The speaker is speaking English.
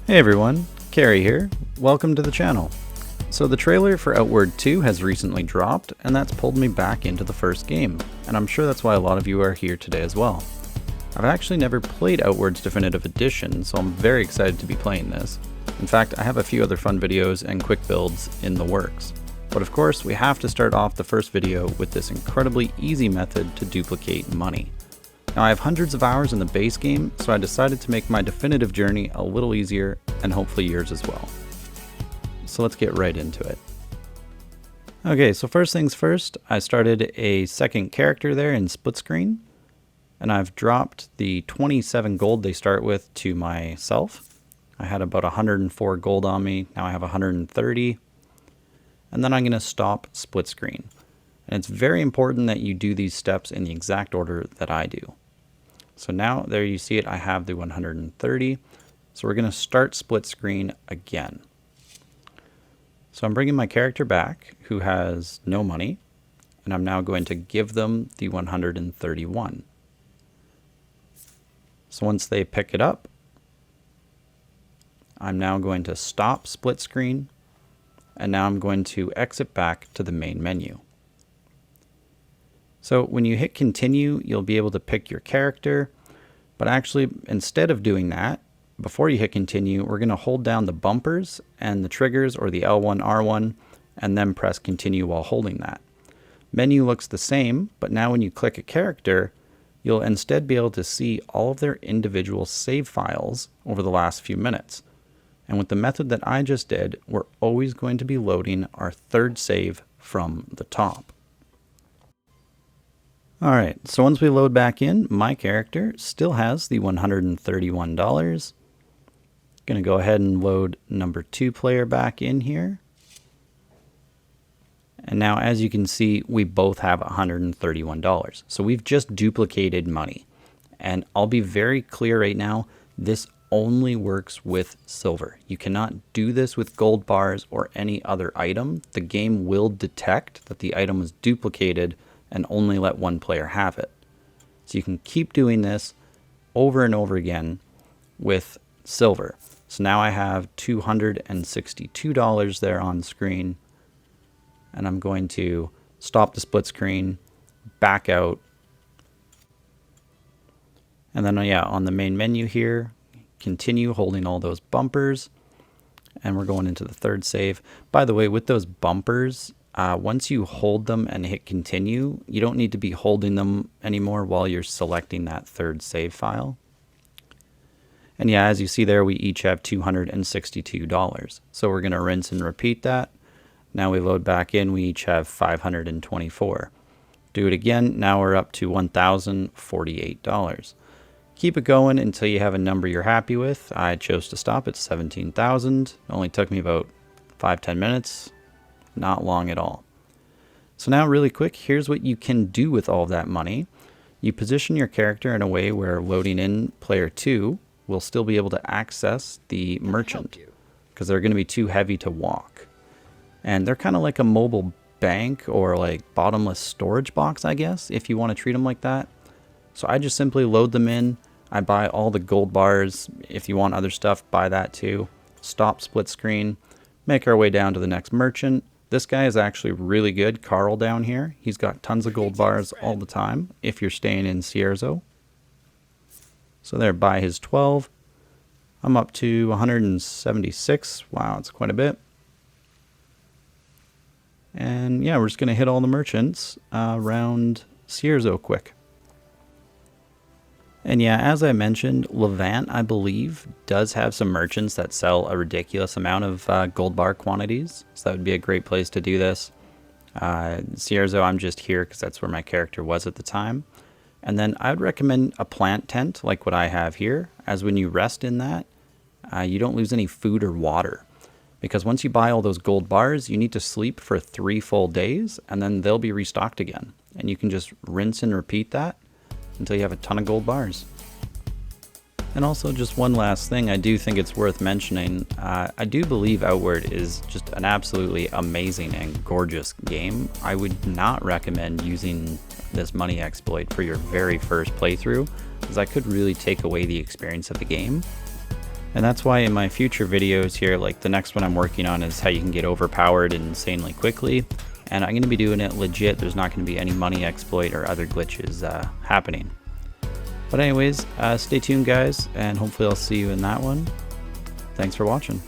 Hey everyone, Carrie here. Welcome to the channel. So the trailer for Outward 2 has recently dropped, and that's pulled me back into the first game, and I'm sure that's why a lot of you are here today as well. I've actually never played Outward's Definitive Edition, so I'm very excited to be playing this. In fact, I have a few other fun videos and quick builds in the works. But of course, we have to start off the first video with this incredibly easy method to duplicate money. Now I have hundreds of hours in the base game, so I decided to make my definitive journey a little easier, and hopefully yours as well. So let's get right into it. Okay, so first things first, I started a second character there in split screen, and I've dropped the 27 gold they start with to myself. I had about 104 gold on me, now I have 130, and then I'm going to stop split screen. And it's very important that you do these steps in the exact order that I do. So now there you see it, I have the 130. So we're going to start split screen again. So I'm bringing my character back who has no money, and I'm now going to give them the 131. So once they pick it up, I'm now going to stop split screen, and now I'm going to exit back to the main menu. So when you hit continue, you'll be able to pick your character, but actually instead of doing that, before you hit continue, we're going to hold down the bumpers and the triggers, or the L1, R1, and then press continue while holding that. Menu looks the same, but now when you click a character, you'll instead be able to see all of their individual save files over the last few minutes. And with the method that I just did, we're always going to be loading our third save from the top. Alright, so once we load back in, my character still has the $131. Gonna go ahead and load number 2 player back in here. And now as you can see, we both have $131. So we've just duplicated money. And I'll be very clear right now, this only works with silver. You cannot do this with gold bars or any other item. The game will detect that the item was duplicated and only let one player have it. So you can keep doing this over and over again with silver. So now I have $262 there on screen, and I'm going to stop the split screen, back out, and then on the main menu here, continue holding all those bumpers, and we're going into the third save. By the way, with those bumpers, once you hold them and hit continue, you don't need to be holding them anymore while you're selecting that third save file. And as you see there, we each have $262. So we're going to rinse and repeat that. Now we load back in, we each have $524. Do it again, now we're up to $1,048. Keep it going until you have a number you're happy with. I chose to stop at 17,000. It only took me about 5-10 minutes. Not long at all. So now really quick, here's what you can do with all of that money. You position your character in a way where loading in player 2 will still be able to access the merchant, because they're going to be too heavy to walk. And they're kind of like a mobile bank or like bottomless storage box, I guess, if you want to treat them like that. So I just simply load them in. I buy all the gold bars. If you want other stuff, buy that too. Stop split screen, make our way down to the next merchant. This guy is actually really good, Carl down here. He's got tons of gold bars all the time if you're staying in Sierzo. So there, buy his 12. I'm up to 176. Wow, it's quite a bit. And we're just going to hit all the merchants around Sierzo quick. And as I mentioned, Levant, I believe, does have some merchants that sell a ridiculous amount of gold bar quantities. So that would be a great place to do this. Sierzo, I'm just here because that's where my character was at the time. And then I would recommend a plant tent like what I have here, as when you rest in that, you don't lose any food or water. Because once you buy all those gold bars, you need to sleep for 3 full days, and then they'll be restocked again. And you can just rinse and repeat that until you have a ton of gold bars. And also, just one last thing, I do think it's worth mentioning. I do believe Outward is just an absolutely amazing and gorgeous game. I would not recommend using this money exploit for your very first playthrough, as I could really take away the experience of the game. And that's why in my future videos here, like the next one I'm working on is how you can get overpowered insanely quickly. And I'm going to be doing it legit. There's not going to be any money exploit or other glitches happening. But anyways, stay tuned guys, and hopefully I'll see you in that one. Thanks for watching.